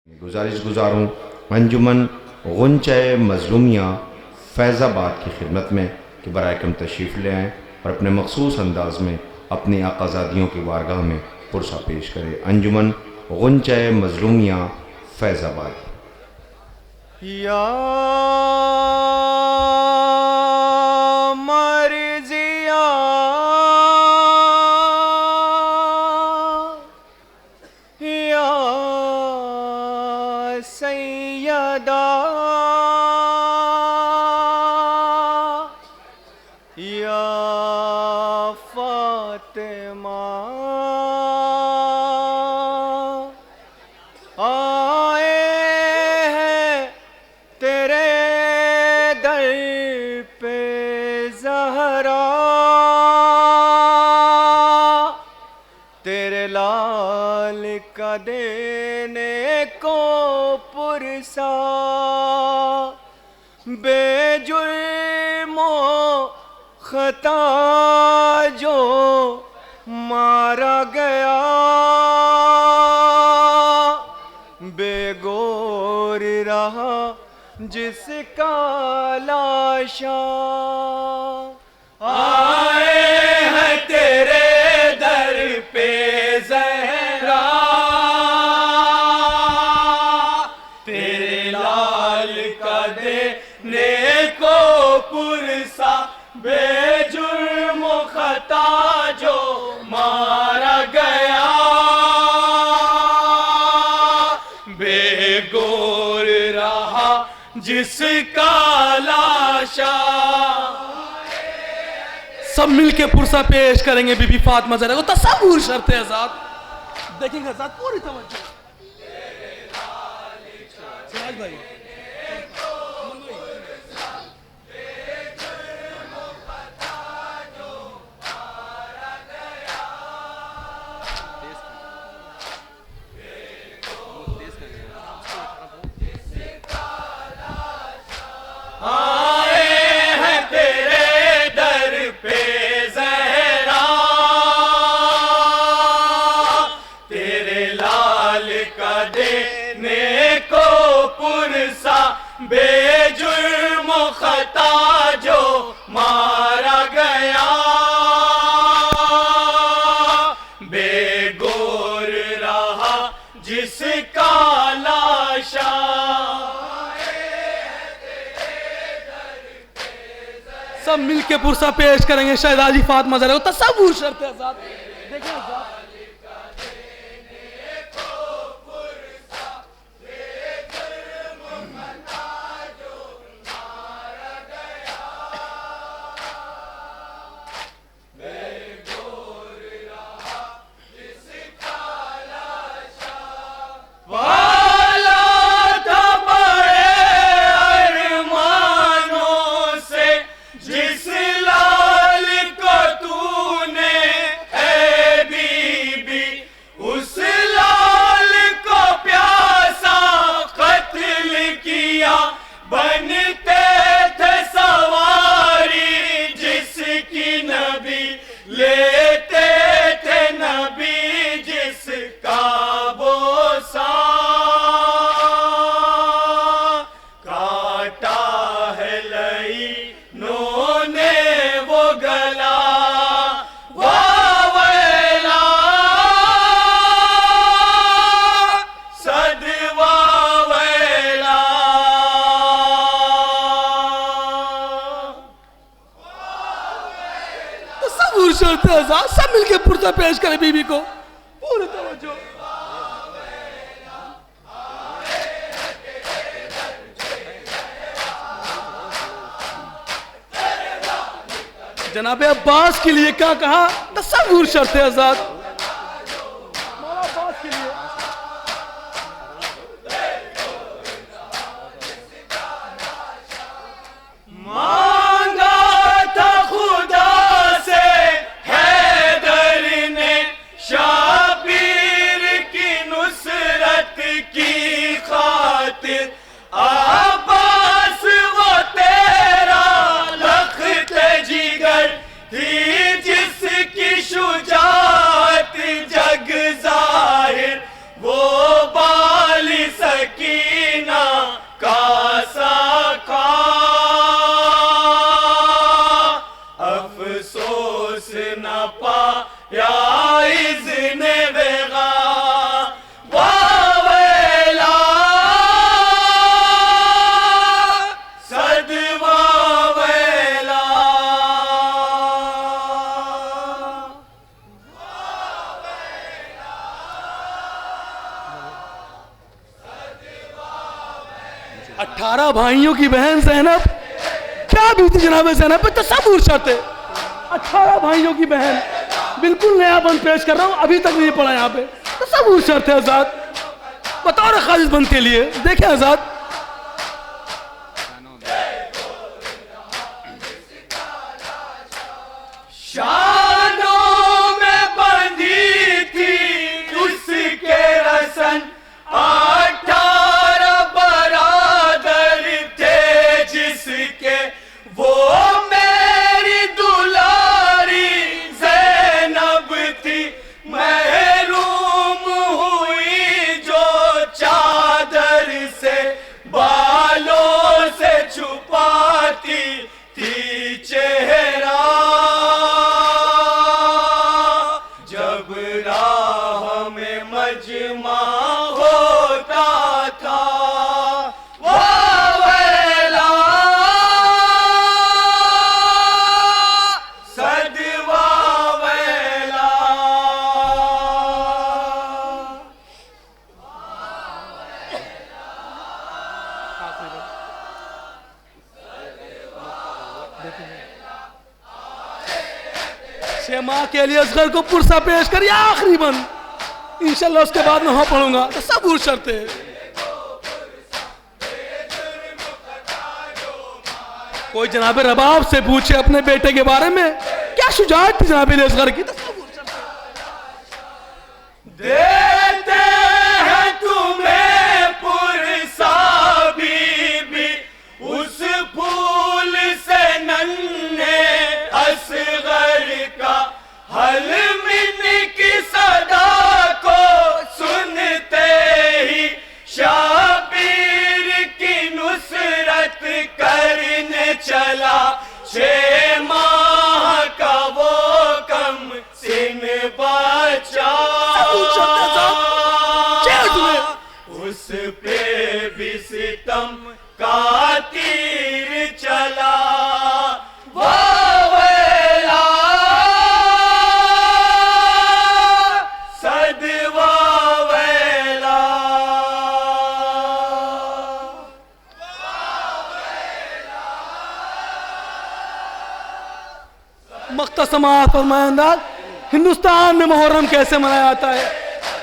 गुजारिश गुजारूँ अंजुमन गुंचाए मज़लूमिया फैज़ाबाद की खिदमत में कि बराए कम तशरीफ़ ले आएँ और अपने मखसूस अंदाज में अपनी आकाज़ादियों की बारगाह में पुरसा पेश करें। अंजुमन गुंचाए मज़लूमिया फैज़ाबाद। या मर्जिया या सैयदा या फातिमा आए हैं तेरे दर पे ज़हरा, तेरे लाल का देने को पुरसा, बेजुर्मो खता जो मारा गया, बेगोर रहा जिसका लाशा। आए हैं तेरे दर पे ज़हरा, तेरे लाल का देने को पुरसा, बेजुर्म खता जो मारा गया, बेगोर रहा जिसका लाशा। सब मिलके पुरसा पेश करेंगे बीबी फातिमा ज़हरा को। तसव्वुर शर्त है आज़ाद। देखेंगे आज़ाद पूरी तवज्जो। सिराज भाई आए हैं तेरे दर पे ज़हरा, तेरे लाल का देने को पुरसा, बेजुर्म खता जो मारा गया, बेगोर रहा जिसका लाशा। सब मिलके पुरसा पेश करेंगे शहजादी फातिमा ज़हरा को। तसव्वुर शर्त है आज़ाद। देखें आज़ाद शर्त है आज़ाद। सब मिलके पुरसा पेश करें बीबी को। पूरी तवज्जो। जनाबे अब्बास के लिए क्या कहा? तसव्वुर शर्त है आज़ाद। मौला अब्बास के लिए जिसकी शुजाअत अफसोस न पाया इज़्ने वेगा वावेला सद वावेला। 18 भाइयों की बहन ज़ैनब, क्या बीती जनाब ज़ैनब पे, तसव्वुर शर्त है। 18 भाइयों की बहन, बिल्कुल नया बंद पेश कर रहा हूँ, अभी तक नहीं पढ़ा यहाँ पे, तसव्वुर शर्त है आजाद। बतौर खालिद बंद के लिए देखें आजाद, शानों में बंधी थी उसके रसन 18 बरादर थे जिसके, वो मेरी दुलारी ज़ैनब थी। महरूम हुई जो चादर से, बालों से छुपाती थी चेहरा। जब राह में मजमा होता था वावेला सद वावेला। शेमा के लिए असगर को पुरसा पेश करिए, आखिरी बंद, इंशाल्लाह उसके बाद मैं वहां पढ़ूंगा, तसव्वुर शर्त है। कोई जनाब रबाब से पूछे अपने बेटे के बारे में, क्या शुजाअत थी जनाब असगर की, तसव्वुर शर्त है। देते हैं तुम्हें पुरसा बीबी उस फूल से नन्हे असगर का, हल मिन की सदा को सुनते ही शाबीर की नुसरत करने चला। 6 माह का वो कम सिन बचा, उस पे भी सितम का तीर चला। वावेला सद वावेला। मुख्तसमात फरमाए अंदाज, हिंदुस्तान में मुहर्रम कैसे मनाया जाता है,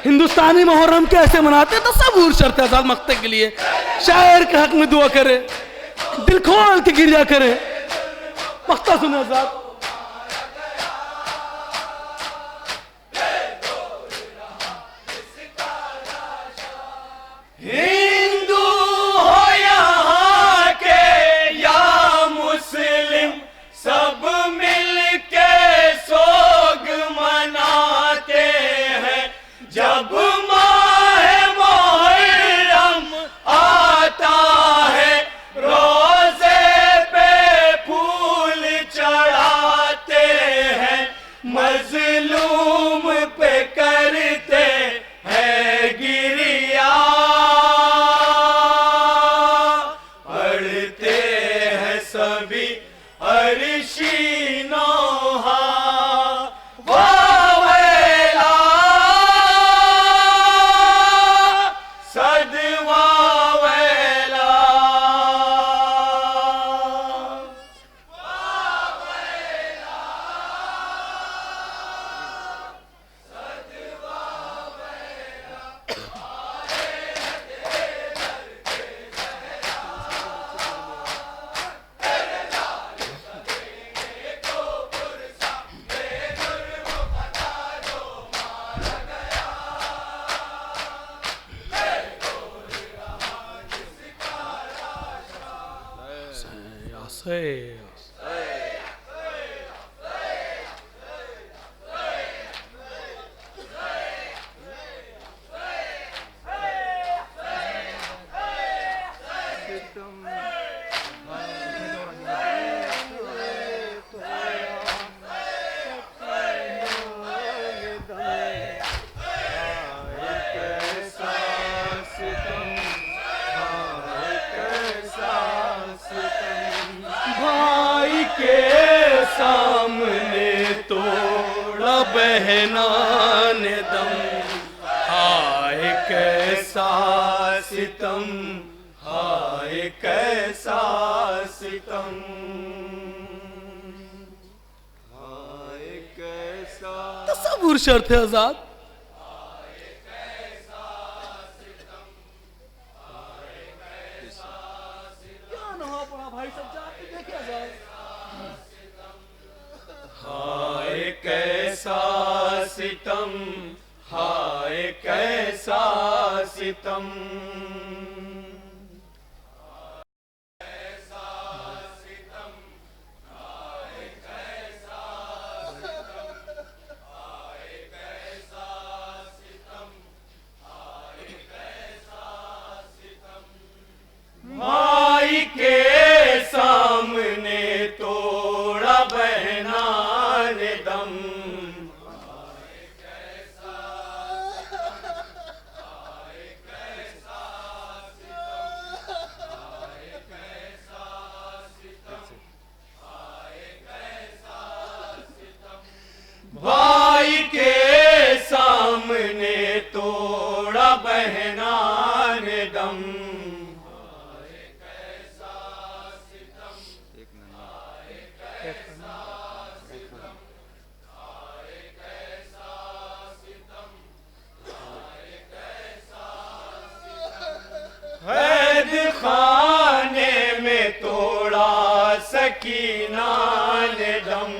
हिंदुस्तानी मुहर्रम कैसे मनाते हैं, तसव्वुर शर्त है आजाद। मक्ते के लिए शायर के हक में दुआ करे, दिल खोल के गिरिया करे, मक्ता सुने आजाद। हिंदू हो यहाँ के या मुस्लिम, सब मिल के सोग मनाते हैं। जब माह मुहर्रम आता है, रोजे पे फूल चढ़ा तोड़ा बहना ने दम, हाय कैसा सितम, हाय कैसा सितम, हाय कैसा तसव्वुर शर्त है आजाद। क्या नहा पड़ा भाई सब, जाके देखिए आजाद। हाय कैसा सितम, हाय कैसा सितम, भाई के सामने तोड़ा बहना ने दम, भाई के सामने तोड़ा बहना ने दम, कैद खाने में तोड़ा सकीना ने दम,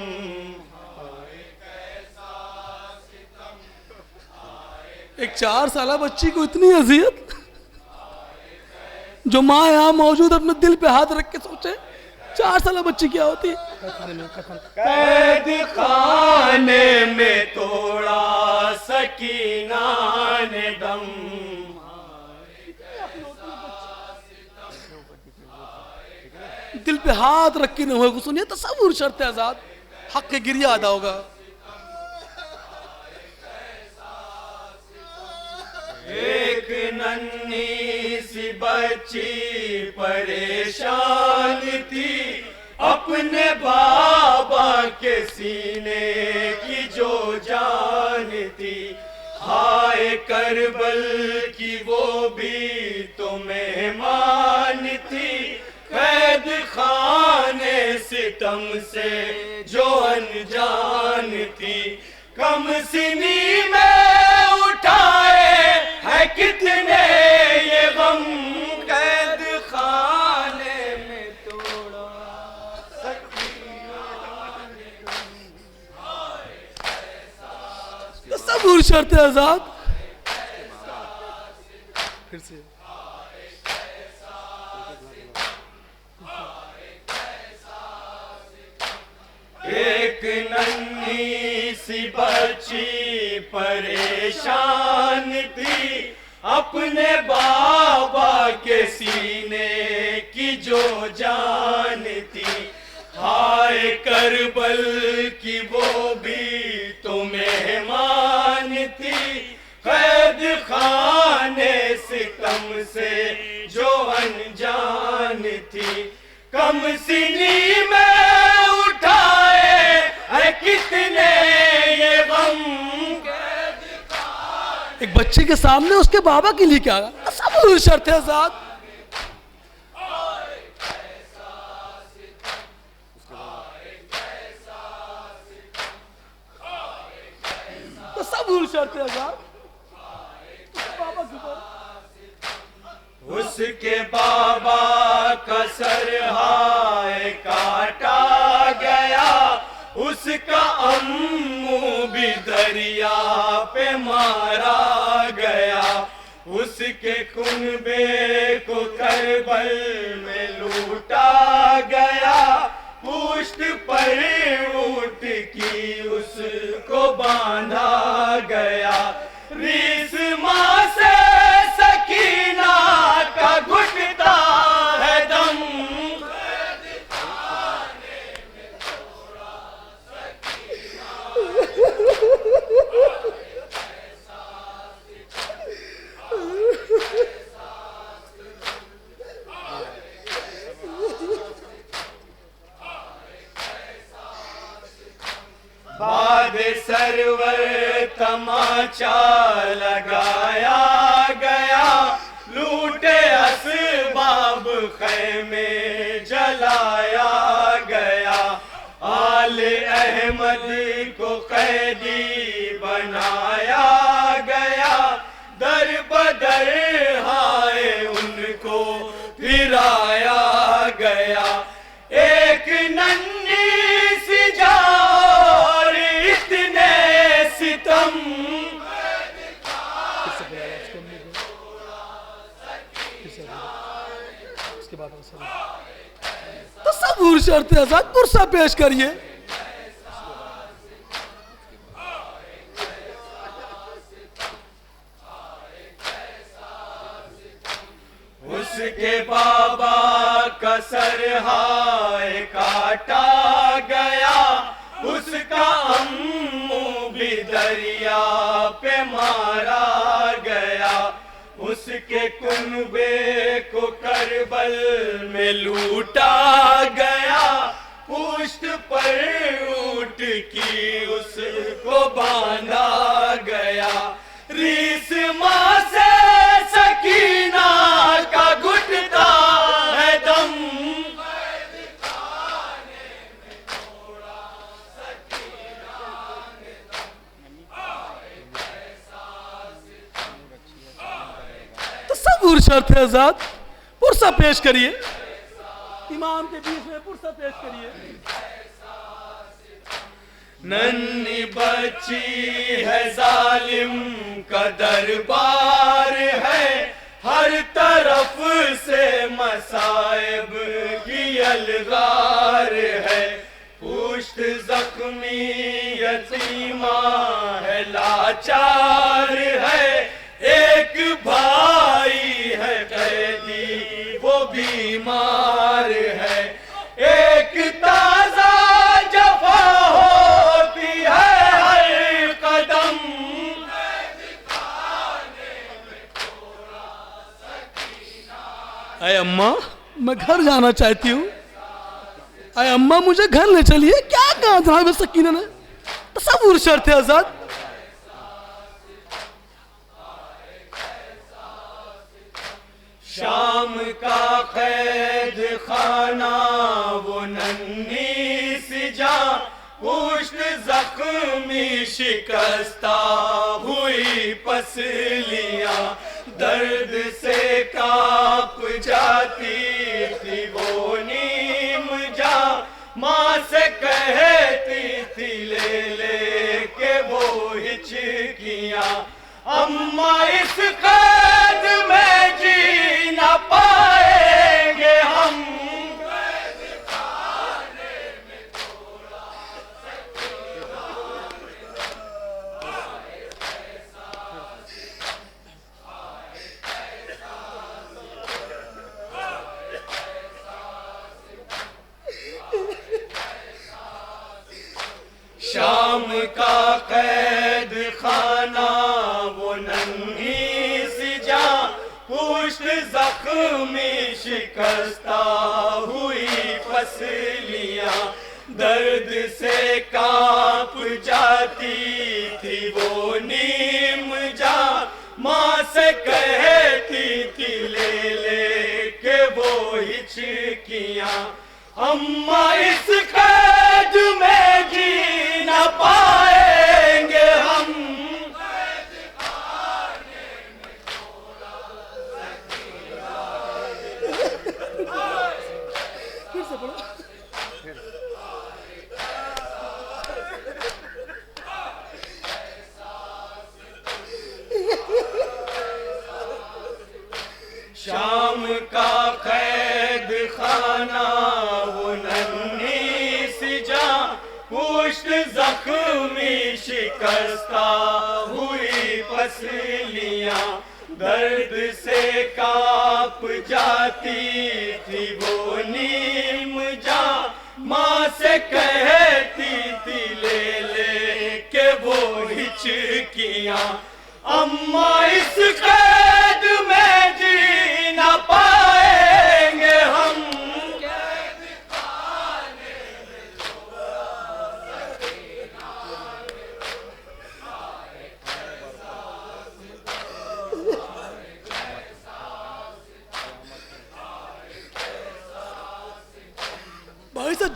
एक 4 साला बच्ची को इतनी अजियत, जो माँ यहाँ मौजूद अपने दिल पे हाथ रख के सोचे 4 साला बच्ची क्या होती है। कैद खाने में तोड़ा सकीना ने दम, दिल पे हाथ रख के न हो, सुनिए तसव्वुर शर्त है आजाद, हक के गिरिया अदा होगा। एक नन्ही सी बच्ची परेशान थी, अपने बाबा के सीने की जो जान थी, हाय करबल की वो भी तो मेहमान थी, कैद खाने सितम से जो अनजान थी, कम सिनी में उठाए है कितने ये गम, कैद खाने में तोड़ा तसव्वुर शर्त है आजाद। फिर से एक नन्ही सी बच्ची परेशान थी, अपने बाबा के सीने की जो जान थी, हाय करबल की वो भी तो मेहमान थी, कैद खाने सितम से जो अनजान थी, कम सिनी में उठाए है कितने ये गम, एक बच्चे के सामने उसके बाबा के लिए क्या तसव्वुर शर्त है आजाद। तसव्वुर शर्त है आजाद, बाबा के ऊपर उसके बाबा का सर हाय काटा गया, उसका अम्मू भी दरिया पे मारा गया, उसके कुनबे को करबल में लूटा गया, पुष्ट पर ऊंट की उसको बांधा गया, रीस माँ से सकीना का घुटता है दम, बाद सरवर तमाचा लगाया गया, लूटे असबाब खैमे जलाया गया, आले अहमद को कैदी बनाया गया, दर बदर हाय उनको फिराया गया। एक नन्ही सी जान इतने सितम, तसव्वुर शर्त आजाद पुरसा पेश करिए। उसके बाबा का सर हाय काटा गया, उसका अम्मू भी दरिया पे मारा गया, उसके कुनबे को करबल में लूटा गया, पुष्ट पर ऊंट की उसको बांधा गया, रीस माँ से सकीना का घुटता है दम, तसव्वुर शर्त आजाद पुरसा पेश करिए। इमाम के बीच में पुरसा पेश करिए। नन्ही बच्ची है जालिम का दरबार है, हर तरफ से मसाइब की अलगार है, पुष्ट जख्मी यतीमा है लाचार है, एक भाई है कैदी वो बीमार है, एक ताजा जफा होती है हर कदम, अरे अम्मा मैं घर जाना चाहती हूँ। अरे अम्मा मुझे घर ले चलिए। क्या कहा जनाब सकीना ने? तसव्वुर शर्त आजाद। शाम का कैद खाना वो नन्ही सी जान, पुष्ट जख्मी शिकस्ता हुई पसलियां, दर्द से कांप जाती थी वो नीम जा, माँ से कहती थी ले ले के वो हिचकियां, अम्मा इस कैद में जी न पाएंगे हम, शाम का कैद खाना वो नन्ही सी जान, पुष्ट जख्मी शिकस्ता हुई पसलियां, दर्द से कांप जाती थी वो नीम जा, माँ से कहती थी ले ले के वो हिचकियां, अम्मा इस कैद में जी न पाएंगे हम, शाम का कैद खाना वो नन्ही सी जान, पुष्ट जख्मी शिकस्ता हुई पसलियां, दर्द से कांप जाती थी वो नीम जा, माँ से कहती थी ले ले के वो हिचकियां, अम्मा इस कैद में जी न पाएंगे हम,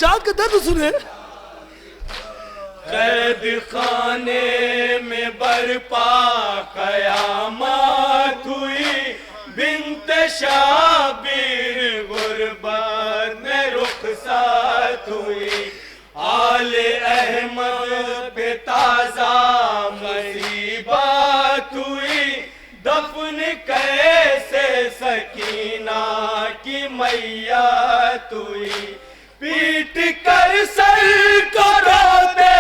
सज्जाद का दर्द सुने। कैद खाने में बरपा कयामत हुई, बिन्त शाबिर गुरबत में रुखसत हुई। आले अहमद पे ताजा मुसीबत हुई, दफन कैसे सकीना की मैयत हुई। पीट कर सर को रोते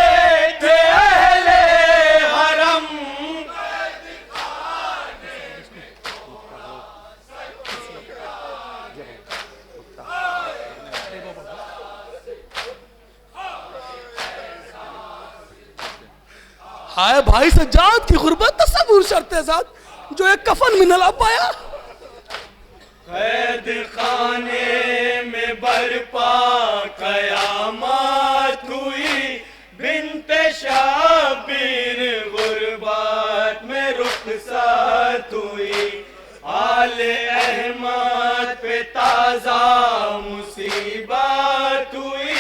थे अहले हरम, हाय भाई सज्जाद की गुर्बत तस्वुर शर्ते साथ जो एक कफन में न ला पाया। कैद खाने में बरपा कयामत हुई, बिन्त शाबिर गुरबत में रुखसत हुई। आले अहमद पे ताजा मुसीबत हुई,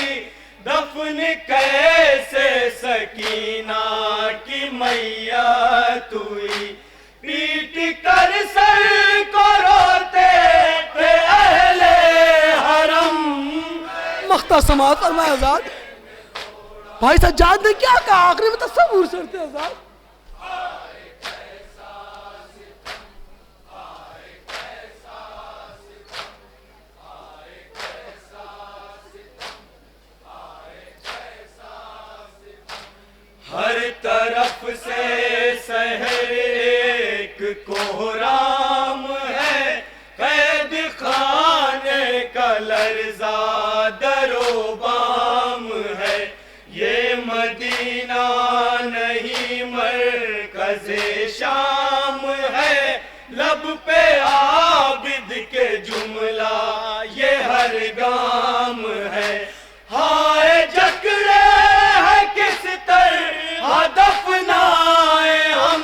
दफन कैसे सकीना की मैयत हुई। पीट कर सर को रोते थे अहले हरम। मख्ता समात फरमाया आजाद। भाई सज्जाद ने क्या कहा आखिरी में तस्वुर शर्ते आजाद। हर तरफ से शहर एक कोहराम है, कैद खाने का लर्जा दरोबाम है। ये मदीना नहीं मरकज़े शाम है, लब पे आबिद के जुमला ये हर गाम है। हाय जकड़े है किस तरह दफनाए हम,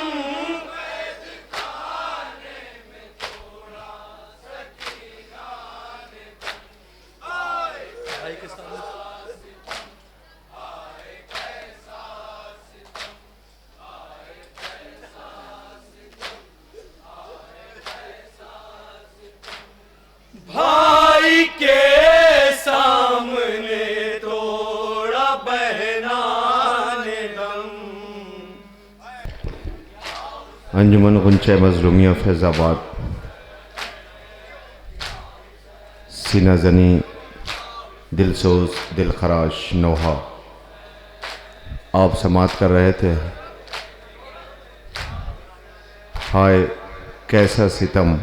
भाई के सामने थोड़ा बहनाने दम। अंजुमन गुंचे मजलूमिया फैज़ाबाद सीना जनी दिलसोज दिलखराश नोहा आप समात कर रहे थे। हाय कैसा सितम,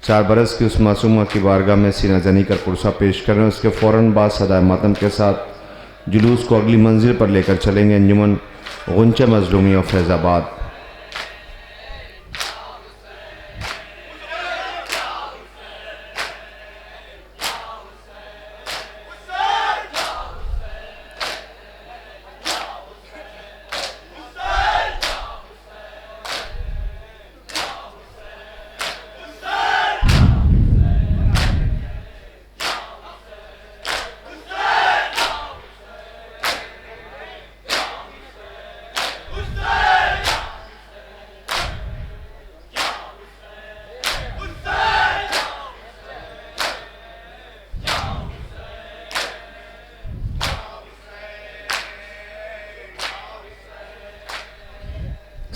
4 बरस की उस मासूमा की बारगाह में सीना जनी कर पुरसा पेश कर रहे हैं। उसके फ़ौरन बाद सदाए मातम के साथ जुलूस को अगली मंजिल पर लेकर चलेंगे अंजुमन गुंचे मजलूमिया फैज़ाबाद।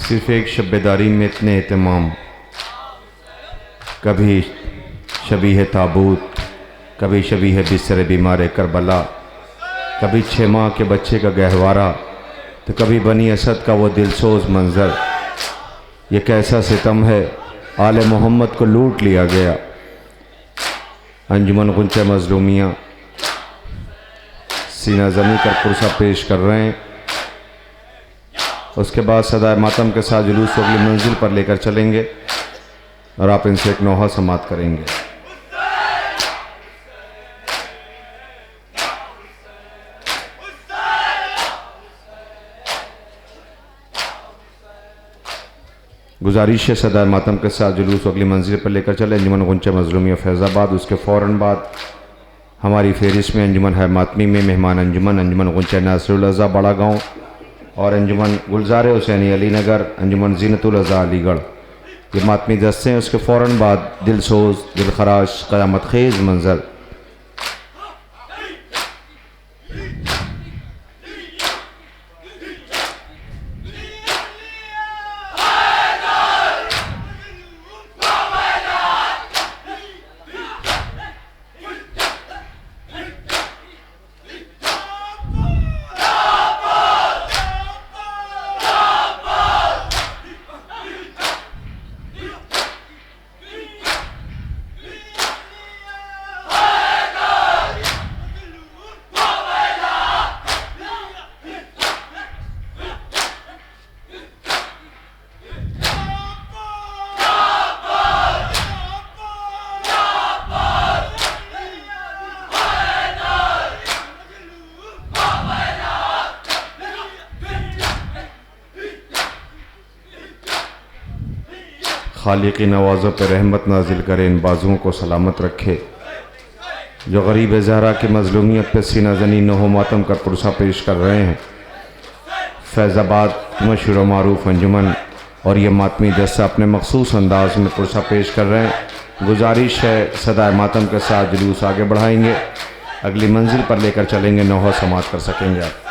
सिर्फ एक शब्बेदारी में इतने एहतमाम, कभी शबीह ताबूत, कभी शबीह बिस्तर बीमार करबला, कभी 6 माह के बच्चे का गहवारा, तो कभी बनी असद का वो दिलसोज मंज़र। ये कैसा सितम है, आले मोहम्मद को लूट लिया गया। अंजुमन गुंचे मजलूमिया सीना ज़मी कर पुरसा पेश कर रहे हैं। उसके बाद सदाए मातम के साथ जुलूस को अगली मंजिल पर लेकर चलेंगे और आप इनसे एक नोहा समात करेंगे। गुजारिश है सदाए मातम के साथ जुलूस को अगली मंजिल पर लेकर चले अंजुमन गुंचे मजलूमिया फैज़ाबाद। उसके फ़ौरन बाद हमारी फहरिस्त में अंजुमन है मातमी में मेहमान अंजुमन, अंजुमन गुंचा नासिरुल अज़ा बड़ा गाँव और अंजुमन गुलजार हुसैनी अली नगर, अंजुमन ज़ीनतुल अज़ा अलीगढ़, ये मातमी दस्ते हैं। उसके फ़ौरन बाद दिलसोज, दिलखराश, क़यामत खेज़ मंज़र। खालिक की नवाज़ों पर रहमत नाजिल करे, इन बाजुओं को सलामत रखे। जो गरीब ज़हरा की मज़लूमियत पर सीना ज़नी नहो मातम कर पुरसा पेश कर रहे हैं। फैज़ाबाद मशहूर मारूफ अंजुमन और ये मातमी दस्ता अपने मखसूस अंदाज में पुरसा पेश कर रहे हैं। गुजारिश है सदाए मातम के साथ जुलूस आगे बढ़ाएंगे, अगली मंजिल पर लेकर चलेंगे, नहो समात कर सकेंगे आप।